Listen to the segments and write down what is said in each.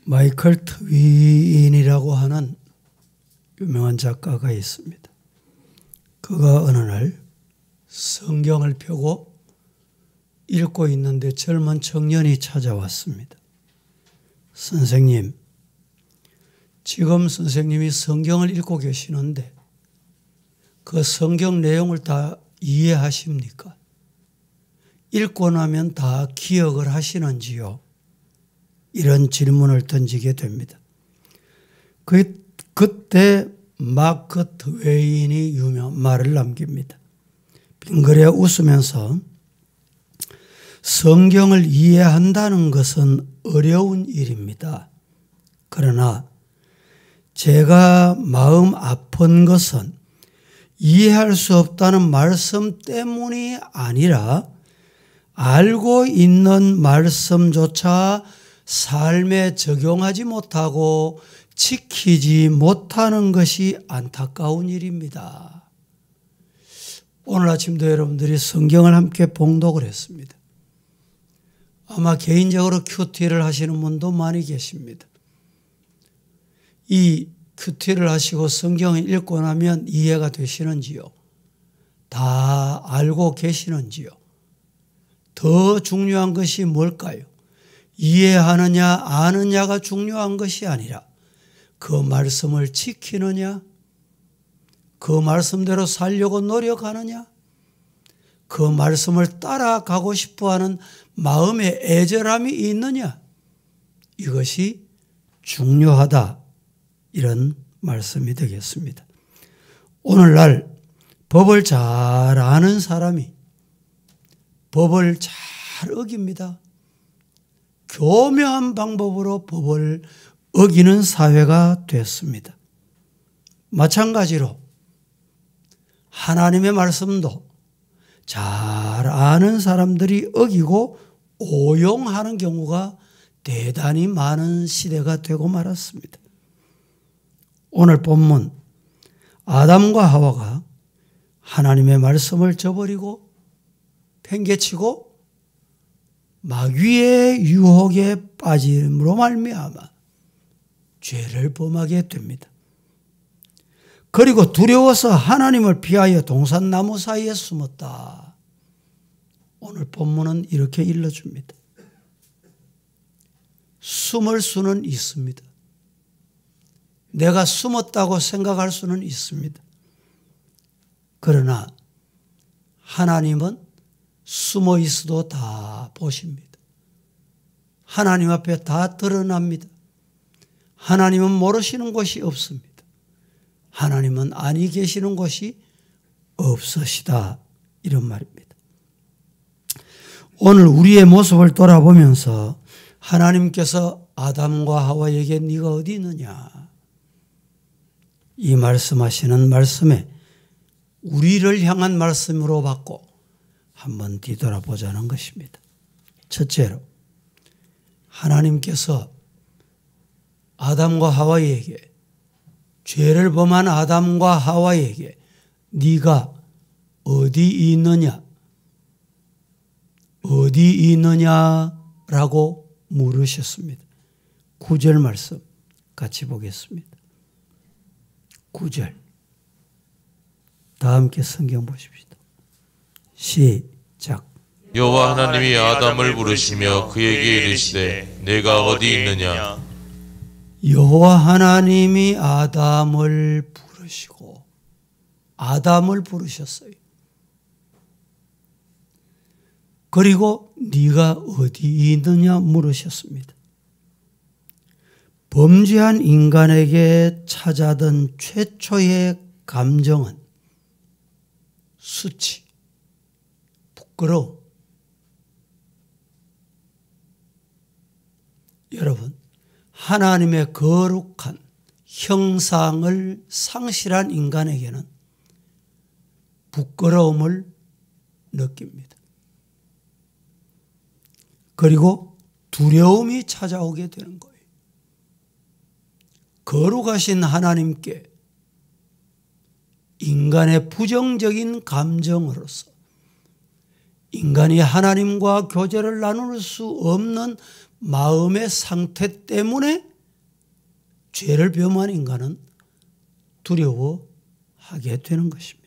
마이클 트윈이라고 하는 유명한 작가가 있습니다. 그가 어느 날 성경을 펴고 읽고 있는데 젊은 청년이 찾아왔습니다. 선생님, 지금 선생님이 성경을 읽고 계시는데 그 성경 내용을 다 이해하십니까? 읽고 나면 다 기억을 하시는지요? 이런 질문을 던지게 됩니다. 그때 마크 트웨인이 유명한 말을 남깁니다. 빙그레 웃으면서 성경을 이해한다는 것은 어려운 일입니다. 그러나 제가 마음 아픈 것은 이해할 수 없다는 말씀 때문이 아니라 알고 있는 말씀조차 삶에 적용하지 못하고 지키지 못하는 것이 안타까운 일입니다. 오늘 아침도 여러분들이 성경을 함께 봉독을 했습니다. 아마 개인적으로 큐티를 하시는 분도 많이 계십니다. 이 큐티를 하시고 성경을 읽고 나면 이해가 되시는지요? 다 알고 계시는지요? 더 중요한 것이 뭘까요? 이해하느냐 아느냐가 중요한 것이 아니라 그 말씀을 지키느냐, 그 말씀대로 살려고 노력하느냐, 그 말씀을 따라가고 싶어하는 마음의 애절함이 있느냐, 이것이 중요하다, 이런 말씀이 되겠습니다. 오늘날 법을 잘 아는 사람이 법을 잘 어깁니다. 교묘한 방법으로 법을 어기는 사회가 됐습니다. 마찬가지로 하나님의 말씀도 잘 아는 사람들이 어기고 오용하는 경우가 대단히 많은 시대가 되고 말았습니다. 오늘 본문 아담과 하와가 하나님의 말씀을 저버리고 팽개치고 마귀의 유혹에 빠짐으로 말미암아 죄를 범하게 됩니다. 그리고 두려워서 하나님을 피하여 동산나무 사이에 숨었다. 오늘 본문은 이렇게 일러줍니다. 숨을 수는 있습니다. 내가 숨었다고 생각할 수는 있습니다. 그러나 하나님은 숨어 있어도 다 보십니다. 하나님 앞에 다 드러납니다. 하나님은 모르시는 곳이 없습니다. 하나님은 아니 계시는 곳이 없으시다, 이런 말입니다. 오늘 우리의 모습을 돌아보면서 하나님께서 아담과 하와에게 네가 어디 있느냐, 이 말씀하시는 말씀에 우리를 향한 말씀으로 받고 한번 뒤돌아보자는 것입니다. 첫째로 하나님께서 아담과 하와에게, 죄를 범한 아담과 하와에게 네가 어디 있느냐, 어디 있느냐라고 물으셨습니다. 9절 말씀 같이 보겠습니다. 9절 다 함께 성경 보십시다. 시작. 여호와 하나님이 아담을 부르시며 그에게 이르시되 내가 어디 있느냐. 여호와 하나님이 아담을 부르시고 아담을 부르셨어요. 그리고 네가 어디 있느냐 물으셨습니다. 범죄한 인간에게 찾아든 최초의 감정은 수치, 부끄러움. 여러분, 하나님의 거룩한 형상을 상실한 인간에게는 부끄러움을 느낍니다. 그리고 두려움이 찾아오게 되는 거예요. 거룩하신 하나님께 인간의 부정적인 감정으로서 인간이 하나님과 교제를 나눌 수 없는 마음의 상태 때문에 죄를 범한 인간은 두려워하게 되는 것입니다.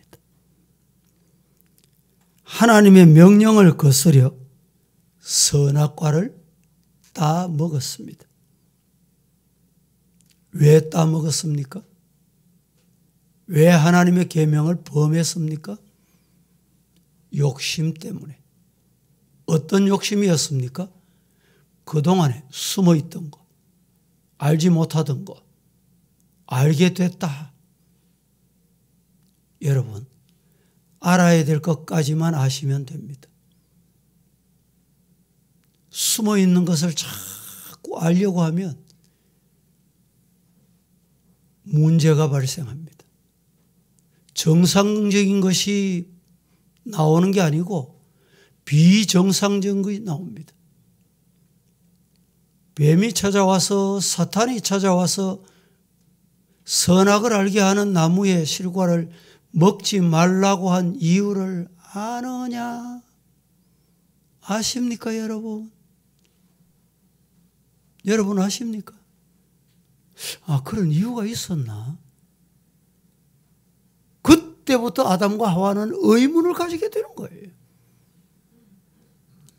하나님의 명령을 거스려 선악과를 따 먹었습니다. 왜 따 먹었습니까? 왜 하나님의 계명을 범했습니까? 욕심 때문에. 어떤 욕심이었습니까? 그동안에 숨어있던 거, 알지 못하던 거, 알게 됐다. 여러분, 알아야 될 것까지만 아시면 됩니다. 숨어있는 것을 자꾸 알려고 하면 문제가 발생합니다. 정상적인 것이 나오는 게 아니고 비정상적인 것이 나옵니다. 뱀이 찾아와서 사탄이 찾아와서 선악을 알게 하는 나무의 실과를 먹지 말라고 한 이유를 아느냐? 아십니까, 여러분? 여러분 아십니까? 아, 그런 이유가 있었나? 그때부터 아담과 하와는 의문을 가지게 되는 거예요.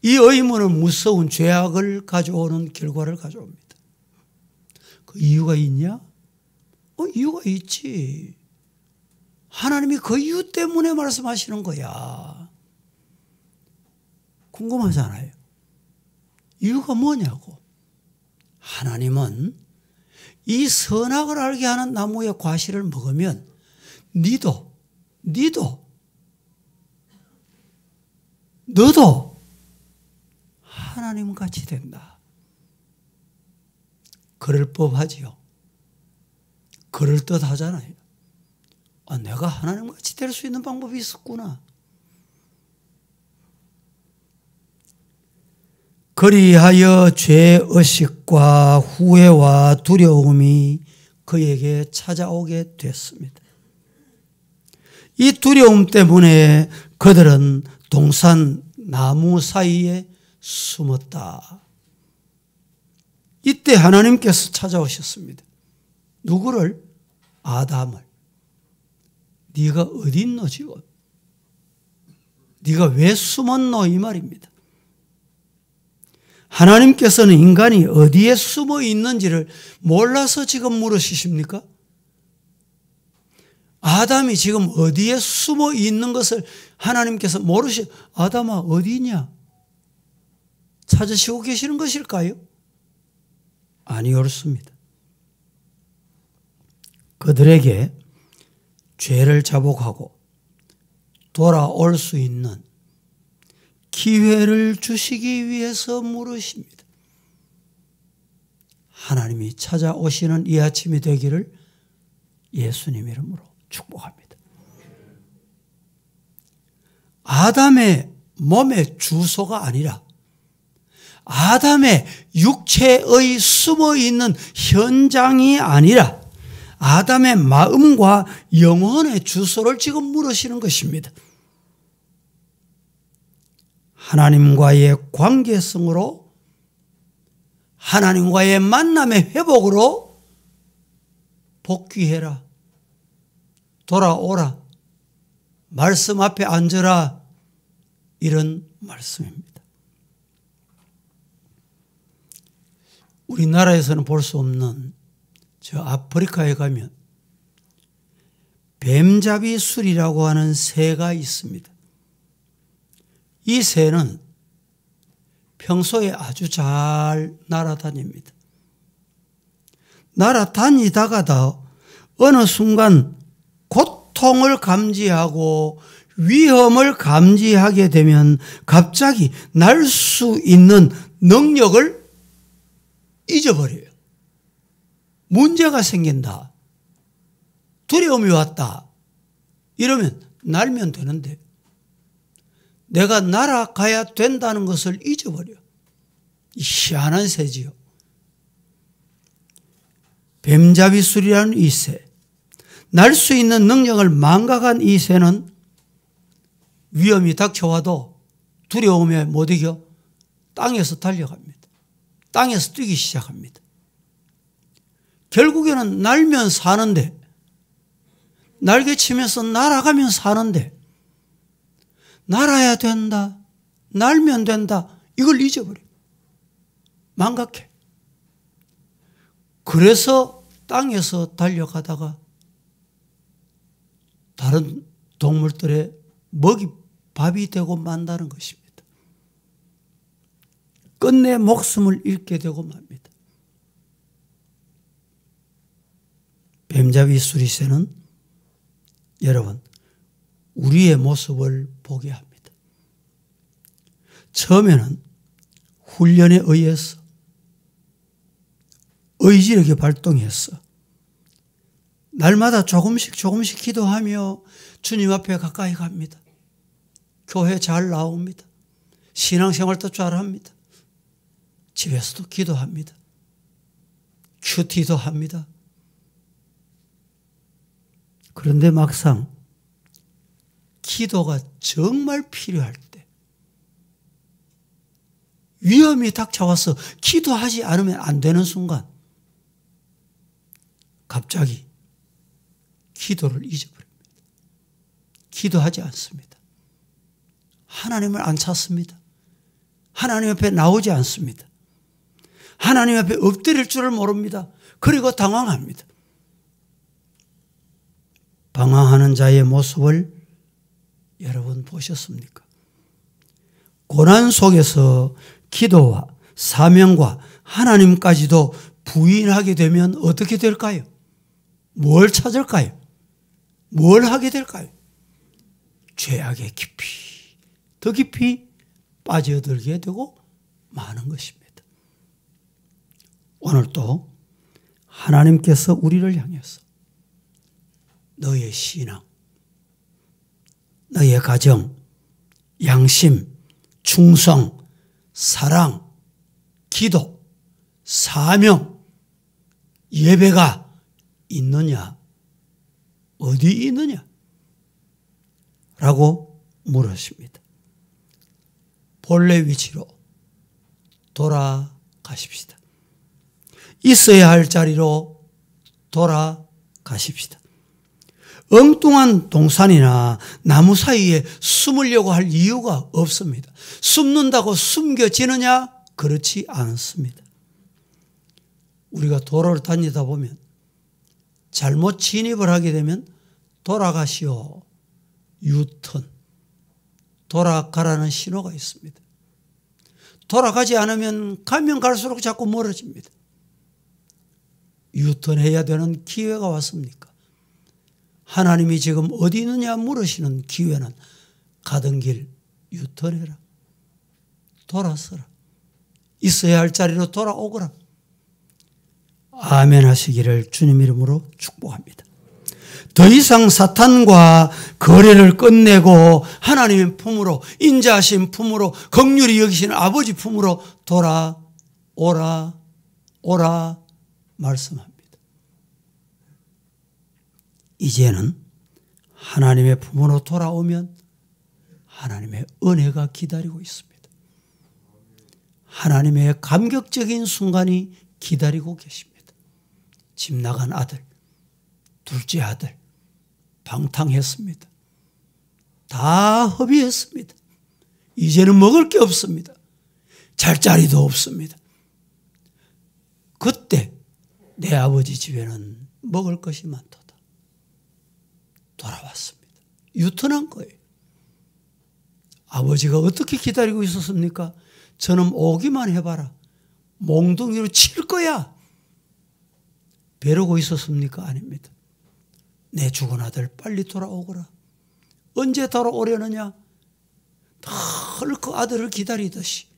이 의문은 무서운 죄악을 가져오는 결과를 가져옵니다. 그 이유가 있냐? 이유가 있지. 하나님이 그 이유 때문에 말씀하시는 거야. 궁금하잖아요. 이유가 뭐냐고. 하나님은 이 선악을 알게 하는 나무의 과실을 먹으면 너도 하나님같이 된다. 그럴 법하지요. 그럴듯하잖아요. 내가 하나님같이 될 수 있는 방법이 있었구나. 그리하여 죄의식과 후회와 두려움이 그에게 찾아오게 됐습니다. 이 두려움 때문에 그들은 동산 나무 사이에 숨었다. 이때 하나님께서 찾아오셨습니다. 누구를? 아담을. 네가 어디 있노 지금? 네가 왜 숨었노? 이 말입니다. 하나님께서는 인간이 어디에 숨어 있는지를 몰라서 지금 물으시십니까? 아담이 지금 어디에 숨어 있는 것을 하나님께서 아담아 어디냐? 찾으시고 계시는 것일까요? 아니었습니다. 그들에게 죄를 자복하고 돌아올 수 있는 기회를 주시기 위해서 물으십니다. 하나님이 찾아오시는 이 아침이 되기를 예수님 이름으로 축복합니다. 아담의 몸의 주소가 아니라 아담의 육체의 숨어있는 현장이 아니라 아담의 마음과 영혼의 주소를 지금 물으시는 것입니다. 하나님과의 관계성으로 하나님과의 만남의 회복으로 복귀해라. 돌아오라. 말씀 앞에 앉으라. 이런 말씀입니다. 우리나라에서는 볼 수 없는 저 아프리카에 가면 뱀잡이 술이라고 하는 새가 있습니다. 이 새는 평소에 아주 잘 날아다닙니다. 날아다니다가도 어느 순간 고통을 감지하고 위험을 감지하게 되면 갑자기 날 수 있는 능력을 잊어버려요. 문제가 생긴다. 두려움이 왔다. 이러면 날면 되는데 내가 날아가야 된다는 것을 잊어버려. 희한한 새지요. 뱀잡이술이라는 이 새, 날 수 있는 능력을 망각한 이 새는 위험이 닥쳐와도 두려움에 못 이겨 땅에서 달려갑니다. 땅에서 뛰기 시작합니다. 결국에는 날면 사는데, 날개치면서 날아가면 사는데, 날아야 된다, 날면 된다, 이걸 잊어버려. 망각해. 그래서 땅에서 달려가다가 다른 동물들의 밥이 되고 만다는 것입니다. 끝내 목숨을 잃게 되고 맙니다. 뱀잡이 수리새는 여러분, 우리의 모습을 보게 합니다. 처음에는 훈련에 의해서 의지력이 발동해서 날마다 조금씩 기도하며 주님 앞에 가까이 갑니다. 교회 잘 나옵니다. 신앙생활도 잘합니다. 집에서도 기도합니다. 큐티도 합니다. 그런데 막상 기도가 정말 필요할 때, 위험이 닥쳐와서 기도하지 않으면 안 되는 순간 갑자기 기도를 잊어버립니다. 기도하지 않습니다. 하나님을 안 찾습니다. 하나님 앞에 나오지 않습니다. 하나님 앞에 엎드릴 줄을 모릅니다. 그리고 당황합니다. 방황하는 자의 모습을 여러분 보셨습니까? 고난 속에서 기도와 사명과 하나님까지도 부인하게 되면 어떻게 될까요? 뭘 찾을까요? 뭘 하게 될까요? 죄악에 더 깊이 빠져들게 되고 마는 것입니다. 오늘도 하나님께서 우리를 향해서 너의 신앙, 너의 가정, 양심, 충성, 사랑, 기도, 사명, 예배가 있느냐? 어디 있느냐? 라고 물으십니다. 본래 위치로 돌아가십시다. 있어야 할 자리로 돌아가십시다. 엉뚱한 동산이나 나무 사이에 숨으려고 할 이유가 없습니다. 숨는다고 숨겨지느냐? 그렇지 않습니다. 우리가 도로를 다니다 보면 잘못 진입을 하게 되면 돌아가시오, 유턴, 돌아가라는 신호가 있습니다. 돌아가지 않으면 가면 갈수록 자꾸 멀어집니다. 유턴해야 되는 기회가 왔습니까? 하나님이 지금 어디 있느냐 물으시는 기회는 가던 길 유턴해라. 돌아서라. 있어야 할 자리로 돌아오거라. 아멘 하시기를 주님 이름으로 축복합니다. 더 이상 사탄과 거래를 끝내고 하나님의 품으로, 인자하신 품으로, 긍휼히 여기시는 아버지 품으로 돌아오라 말씀합니다. 이제는 하나님의 품으로 돌아오면 하나님의 은혜가 기다리고 있습니다. 하나님의 감격적인 순간이 기다리고 계십니다. 집 나간 아들, 둘째 아들 방탕했습니다. 다 허비했습니다. 이제는 먹을 게 없습니다. 잘 자리도 없습니다. 그때 내 아버지 집에는 먹을 것이 많도다. 돌아왔습니다. 유턴한 거예요. 아버지가 어떻게 기다리고 있었습니까? 저놈 오기만 해봐라. 몽둥이로 칠 거야. 벼르고 있었습니까? 아닙니다. 내 죽은 아들 빨리 돌아오거라. 언제 돌아오려느냐? 늘 그 아들을 기다리듯이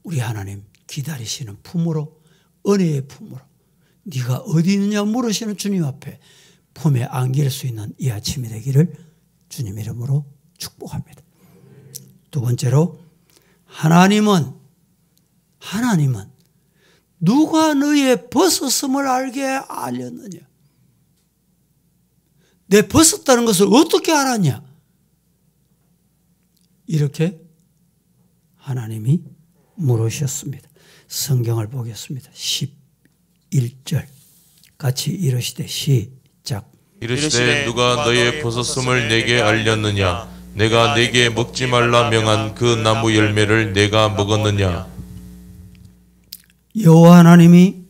우리 하나님 기다리시는 품으로, 은혜의 품으로, 네가 어디 있느냐 물으시는 주님 앞에 품에 안길 수 있는 이 아침이 되기를 주님 이름으로 축복합니다. 두 번째로, 하나님은 누가 너의 벗었음을 알게 알렸느냐? 내 벗었다는 것을 어떻게 알았냐? 이렇게 하나님이 물으셨습니다. 성경을 보겠습니다. 11절 같이 이르시되 시작. 이르시되 누가 너의 벗었음을 내게 알렸느냐? 내가 내게 먹지 말라 명한 그 나무 열매를 내가 먹었느냐? 여호와 하나님이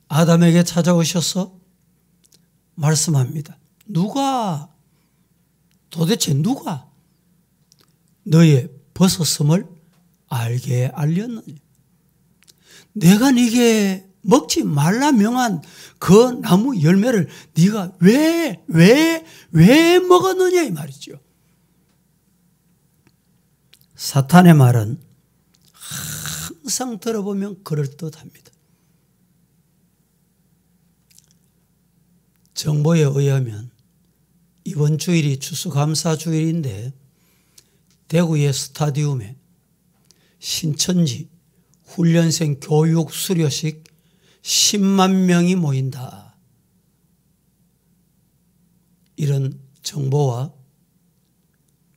아담에게 찾아오셔서 말씀합니다. 도대체 누가 너의 벗었음을 알게 알렸느냐? 내가 네게 먹지 말라 명한 그 나무 열매를 네가 왜 먹었느냐 이 말이죠. 사탄의 말은 항상 들어보면 그럴듯합니다. 정보에 의하면 이번 주일이 추수감사 주일인데 대구의 스타디움에 신천지 훈련생 교육 수료식 10만 명이 모인다. 이런 정보와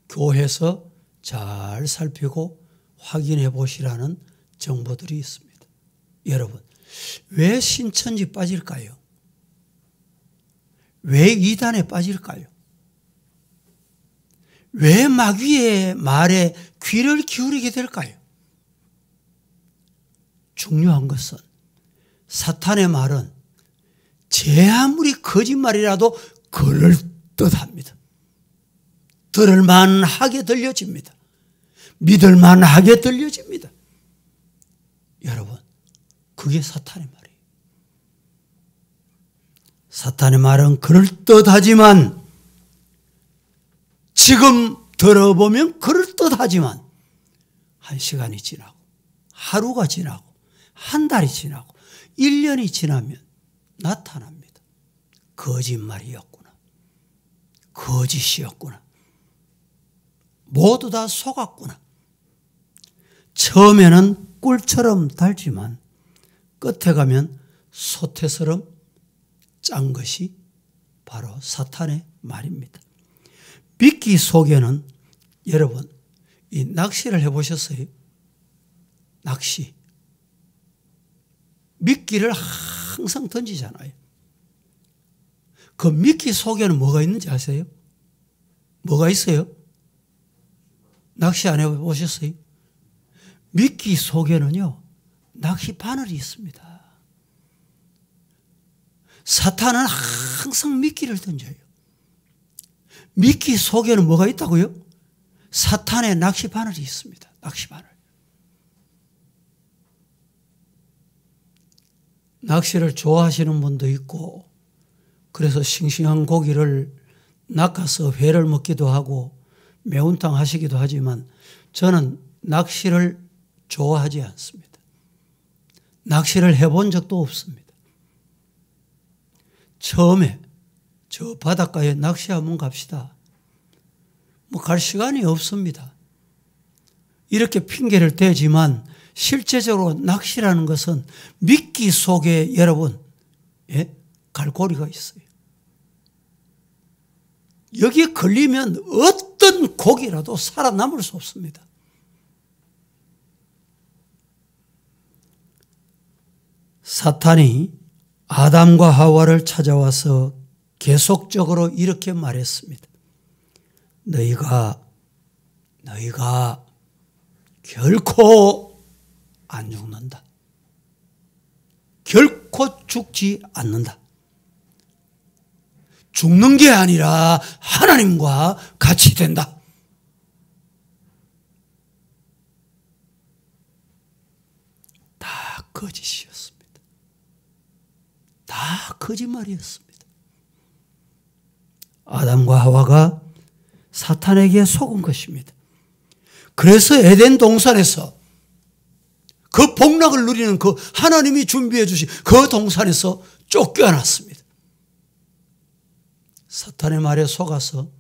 교회에서 잘 살피고 확인해 보시라는 정보들이 있습니다. 여러분, 왜 신천지 빠질까요? 왜 이단에 빠질까요? 왜 마귀의 말에 귀를 기울이게 될까요? 중요한 것은 사탄의 말은 제 아무리 거짓말이라도 그럴듯합니다. 들을만하게 들려집니다. 믿을만하게 들려집니다. 여러분, 그게 사탄의 말이에요. 사탄의 말은 그럴듯하지만, 지금 들어보면 그럴듯하지만, 한 시간이 지나고 하루가 지나고 한 달이 지나고 1년이 지나면 나타납니다. 거짓말이었구나. 거짓이었구나. 모두 다 속았구나. 처음에는 꿀처럼 달지만 끝에 가면 소태처럼 짠 것이 바로 사탄의 말입니다. 미끼 속에는 여러분 이 낚시를 해보셨어요? 낚시. 미끼를 항상 던지잖아요. 그 미끼 속에는 뭐가 있는지 아세요? 뭐가 있어요? 낚시 안 해보셨어요? 미끼 속에는요, 낚시 바늘이 있습니다. 사탄은 항상 미끼를 던져요. 미끼 속에는 뭐가 있다고요? 사탄의 낚시 바늘이 있습니다. 낚시 바늘. 낚시를 좋아하시는 분도 있고, 그래서 싱싱한 고기를 낚아서 회를 먹기도 하고 매운탕 하시기도 하지만 저는 낚시를 좋아하지 않습니다. 낚시를 해본 적도 없습니다. 처음에 저 바닷가에 낚시 한번 갑시다. 뭐 갈 시간이 없습니다. 이렇게 핑계를 대지만 실제적으로 낚시라는 것은 미끼 속에 여러분 갈고리가 있어요. 여기에 걸리면 어떤 고기라도 살아남을 수 없습니다. 사탄이 아담과 하와를 찾아와서 계속적으로 이렇게 말했습니다. 너희가 결코 안 죽는다. 결코 죽지 않는다. 죽는 게 아니라 하나님과 같이 된다. 다 거짓이었습니다. 다 거짓말이었습니다. 아담과 하와가 사탄에게 속은 것입니다. 그래서 에덴 동산에서 그 복락을 누리는 그 하나님이 준비해 주신 그 동산에서 쫓겨났습니다. 사탄의 말에 속아서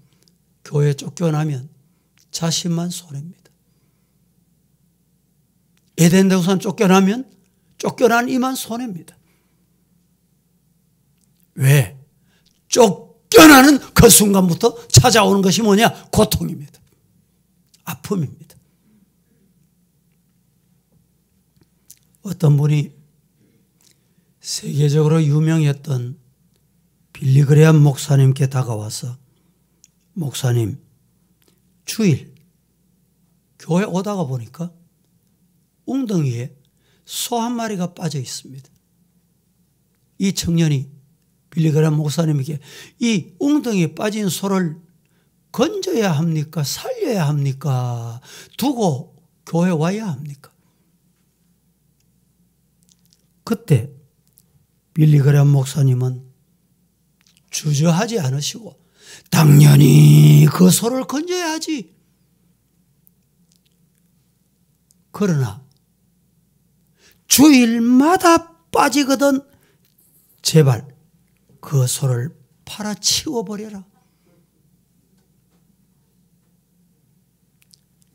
교회에 쫓겨나면 자신만 손해입니다. 에덴 동산 쫓겨나면 쫓겨난 이만 손해입니다. 왜? 쫓겨나는 그 순간부터 찾아오는 것이 뭐냐? 고통입니다. 아픔입니다. 어떤 분이 세계적으로 유명했던 빌리 그레엄 목사님께 다가와서 목사님, 주일 교회 오다가 보니까 웅덩이에 소 한 마리가 빠져 있습니다. 이 청년이 빌리 그레엄 목사님에게 이 웅덩이에 빠진 소를 건져야 합니까? 살려야 합니까? 두고 교회 와야 합니까? 그때 빌리 그레엄 목사님은 주저하지 않으시고 당연히 그 소를 건져야지. 그러나 주일마다 빠지거든 제발 그 소를 팔아치워버려라.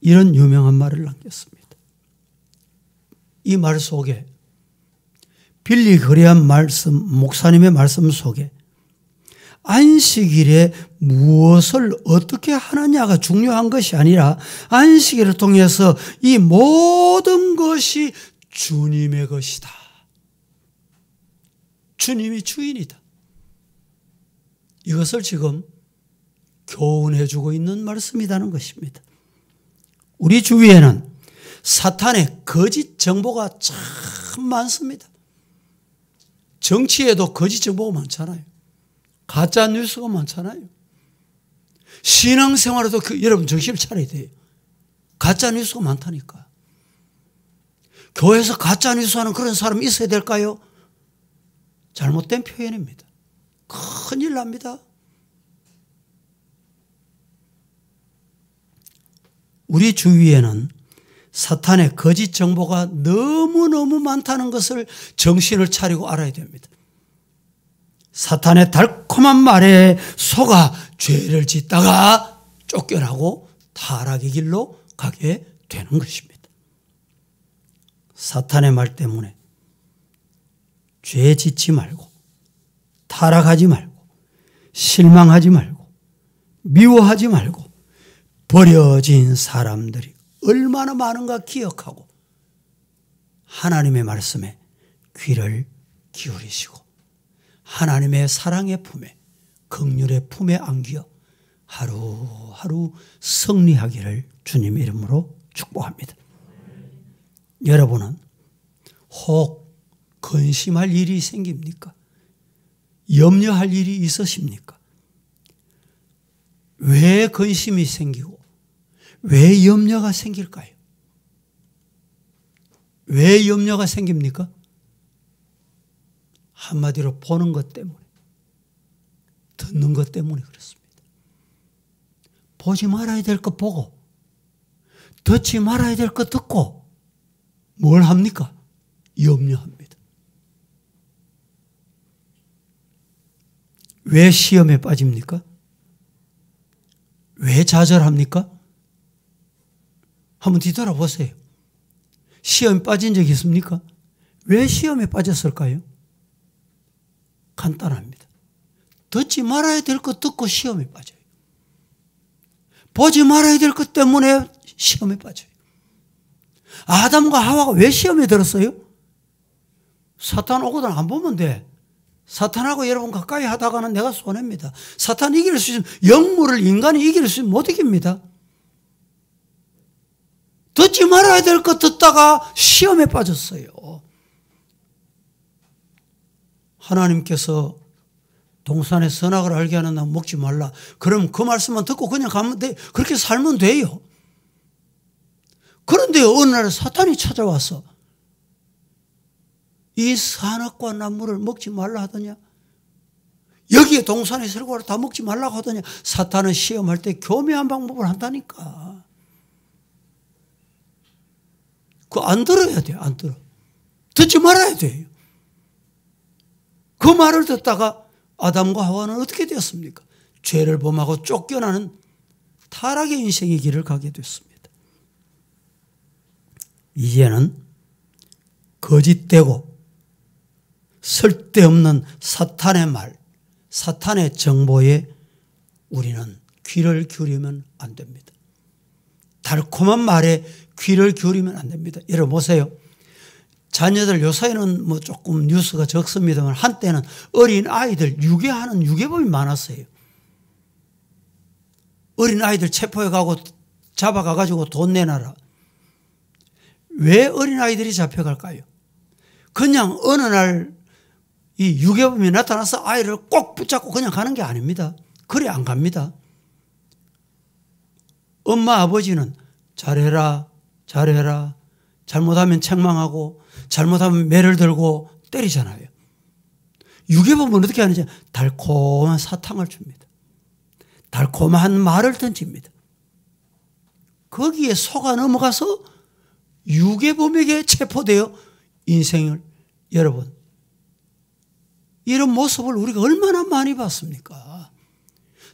이런 유명한 말을 남겼습니다. 이 말 속에 빌리 그레엄 말씀, 목사님의 말씀 속에 안식일에 무엇을 어떻게 하느냐가 중요한 것이 아니라 안식일을 통해서 이 모든 것이 주님의 것이다. 주님이 주인이다. 이것을 지금 교훈해 주고 있는 말씀이라는 것입니다. 우리 주위에는 사탄의 거짓 정보가 참 많습니다. 정치에도 거짓 정보가 많잖아요. 가짜 뉴스가 많잖아요. 신앙생활에도 여러분 정신을 차려야 돼요. 가짜 뉴스가 많다니까. 교회에서 가짜 뉴스 하는 그런 사람이 있어야 될까요? 잘못된 표현입니다. 큰일 납니다. 우리 주위에는 사탄의 거짓 정보가 너무너무 많다는 것을 정신을 차리고 알아야 됩니다. 사탄의 달콤한 말에 속아 죄를 짓다가 쫓겨나고 타락의 길로 가게 되는 것입니다. 사탄의 말 때문에 죄 짓지 말고 타락하지 말고 실망하지 말고 미워하지 말고 버려진 사람들이 얼마나 많은가 기억하고 하나님의 말씀에 귀를 기울이시고 하나님의 사랑의 품에 긍휼의 품에 안겨 하루하루 승리하기를 주님 이름으로 축복합니다. 여러분은 혹 근심할 일이 생깁니까? 염려할 일이 있으십니까? 왜 근심이 생기고 왜 염려가 생길까요? 왜 염려가 생깁니까? 한마디로 보는 것 때문에, 듣는 것 때문에 그렇습니다. 보지 말아야 될 것 보고, 듣지 말아야 될 것 듣고, 뭘 합니까? 염려합니다. 왜 시험에 빠집니까? 왜 좌절합니까? 한번 뒤돌아보세요. 시험에 빠진 적이 있습니까? 왜 시험에 빠졌을까요? 간단합니다. 듣지 말아야 될 것 듣고 시험에 빠져요. 보지 말아야 될 것 때문에 시험에 빠져요. 아담과 하와가 왜 시험에 들었어요? 사탄 오거든 안 보면 돼. 사탄하고 여러분 가까이 하다가는 내가 손해입니다. 사탄 이길 수 있으면 영물을 인간이 이길 수 있으면 못 이깁니다. 듣지 말아야 될 것 듣다가 시험에 빠졌어요. 하나님께서 동산의 선악을 알게 하는 날 먹지 말라. 그럼 그 말씀만 듣고 그냥 가면 돼. 그렇게 살면 돼요. 그런데 어느 날 사탄이 찾아와서 이 선악과 나무를 먹지 말라 하더냐? 여기에 동산의 설과를 다 먹지 말라고 하더냐? 사탄은 시험할 때 교묘한 방법을 한다니까. 그거 안 들어야 돼요. 안 들어. 듣지 말아야 돼요. 그 말을 듣다가 아담과 하와는 어떻게 되었습니까? 죄를 범하고 쫓겨나는 타락의 인생의 길을 가게 됐습니다. 이제는 거짓되고 쓸데없는 사탄의 말, 사탄의 정보에 우리는 귀를 기울이면 안 됩니다. 달콤한 말에 귀를 기울이면 안 됩니다. 여러분 보세요. 자녀들 요사이는 뭐 조금 뉴스가 적습니다만 한때는 어린 아이들 유괴하는 유괴범이 많았어요. 어린 아이들 체포해 가고 잡아가 가지고 돈 내놔라. 왜 어린 아이들이 잡혀갈까요? 그냥 어느 날 이 유괴범이 나타나서 아이를 꼭 붙잡고 그냥 가는 게 아닙니다. 그래 안 갑니다. 엄마 아버지는 잘해라 잘해라, 잘못하면 책망하고 잘못하면 매를 들고 때리잖아요. 유괴범은 어떻게 하는지 달콤한 사탕을 줍니다. 달콤한 말을 던집니다. 거기에 속아 넘어가서 유괴범에게 체포되어 인생을, 여러분 이런 모습을 우리가 얼마나 많이 봤습니까?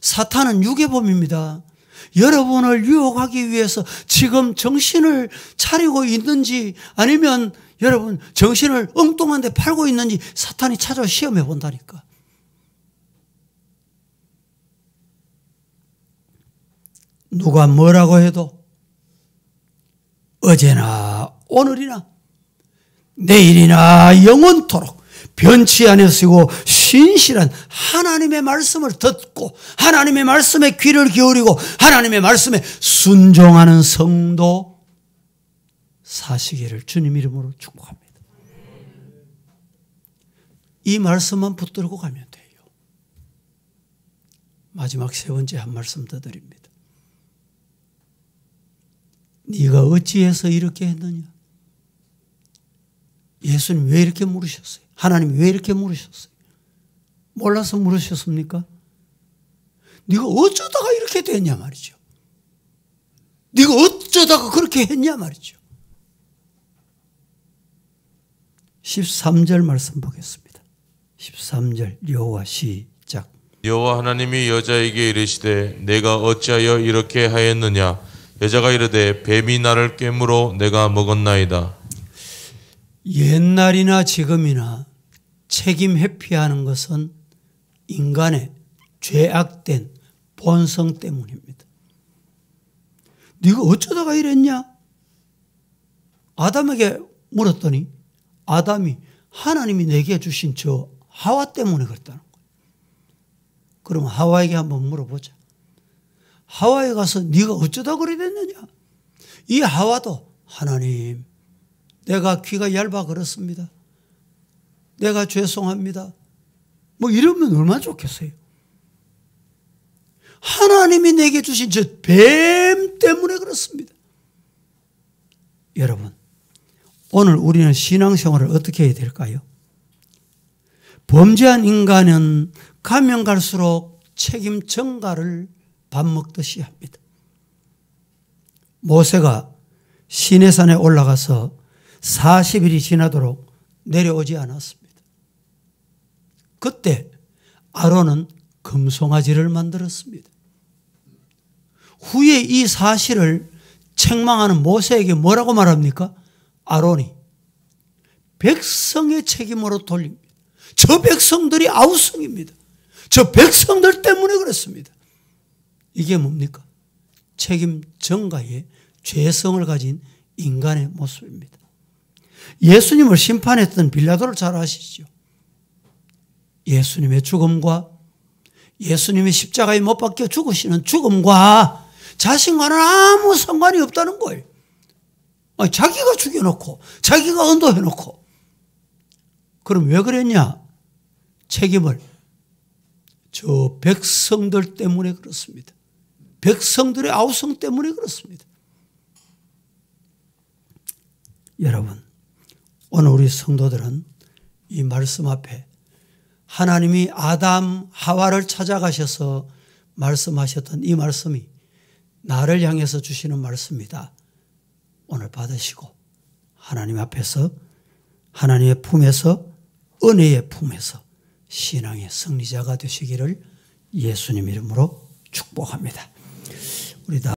사탄은 유괴범입니다. 여러분을 유혹하기 위해서 지금 정신을 차리고 있는지 아니면 여러분 정신을 엉뚱한 데 팔고 있는지 사탄이 찾아와 시험해 본다니까. 누가 뭐라고 해도 어제나 오늘이나 내일이나 영원토록 변치 않으시고 신실한 하나님의 말씀을 듣고 하나님의 말씀에 귀를 기울이고 하나님의 말씀에 순종하는 성도 사시기를 주님 이름으로 축복합니다. 이 말씀만 붙들고 가면 돼요. 마지막 세 번째 한 말씀 더 드립니다. 네가 어찌해서 이렇게 했느냐? 예수님 왜 이렇게 물으셨어요? 하나님 왜 이렇게 물으셨어요? 몰라서 물으셨습니까? 네가 어쩌다가 이렇게 됐냐 말이죠. 네가 어쩌다가 그렇게 했냐 말이죠. 13절 말씀 보겠습니다. 13절 여호와 시작. 여호와 하나님이 여자에게 이르시되 내가 어찌하여 이렇게 하였느냐? 여자가 이르되 뱀이 나를 깨물어 내가 먹었나이다. 옛날이나 지금이나 책임 회피하는 것은 인간의 죄악된 본성 때문입니다. 네가 어쩌다가 이랬냐? 아담에게 물었더니 아담이 하나님이 내게 주신 저 하와 때문에 그랬다는 거예요. 그럼 하와에게 한번 물어보자. 하와에 가서 네가 어쩌다 그래 됐느냐? 이 하와도 하나님 내가 귀가 얇아 그렇습니다. 내가 죄송합니다. 뭐 이러면 얼마나 좋겠어요. 하나님이 내게 주신 저 뱀 때문에 그렇습니다. 여러분 오늘 우리는 신앙생활을 어떻게 해야 될까요? 범죄한 인간은 가면 갈수록 책임 전가를 밥 먹듯이 합니다. 모세가 시내산에 올라가서 40일이 지나도록 내려오지 않았습니다. 그때 아론은 금송아지를 만들었습니다. 후에 이 사실을 책망하는 모세에게 뭐라고 말합니까? 아론이 백성의 책임으로 돌립니다. 저 백성들이 아우성입니다. 저 백성들 때문에 그랬습니다. 이게 뭡니까? 책임 전가의 죄성을 가진 인간의 모습입니다. 예수님을 심판했던 빌라도를 잘 아시죠? 예수님의 죽음과 예수님의 십자가에 못 박혀 죽으시는 죽음과 자신과는 아무 상관이 없다는 거예요. 자기가 죽여놓고 자기가 언도해놓고 그럼 왜 그랬냐? 책임을 저 백성들 때문에 그렇습니다. 백성들의 아우성 때문에 그렇습니다. 여러분 오늘 우리 성도들은 이 말씀 앞에 하나님이 아담 하와를 찾아가셔서 말씀하셨던 이 말씀이 나를 향해서 주시는 말씀이다. 오늘 받으시고 하나님 앞에서 하나님의 품에서 은혜의 품에서 신앙의 승리자가 되시기를 예수님 이름으로 축복합니다. 우리 다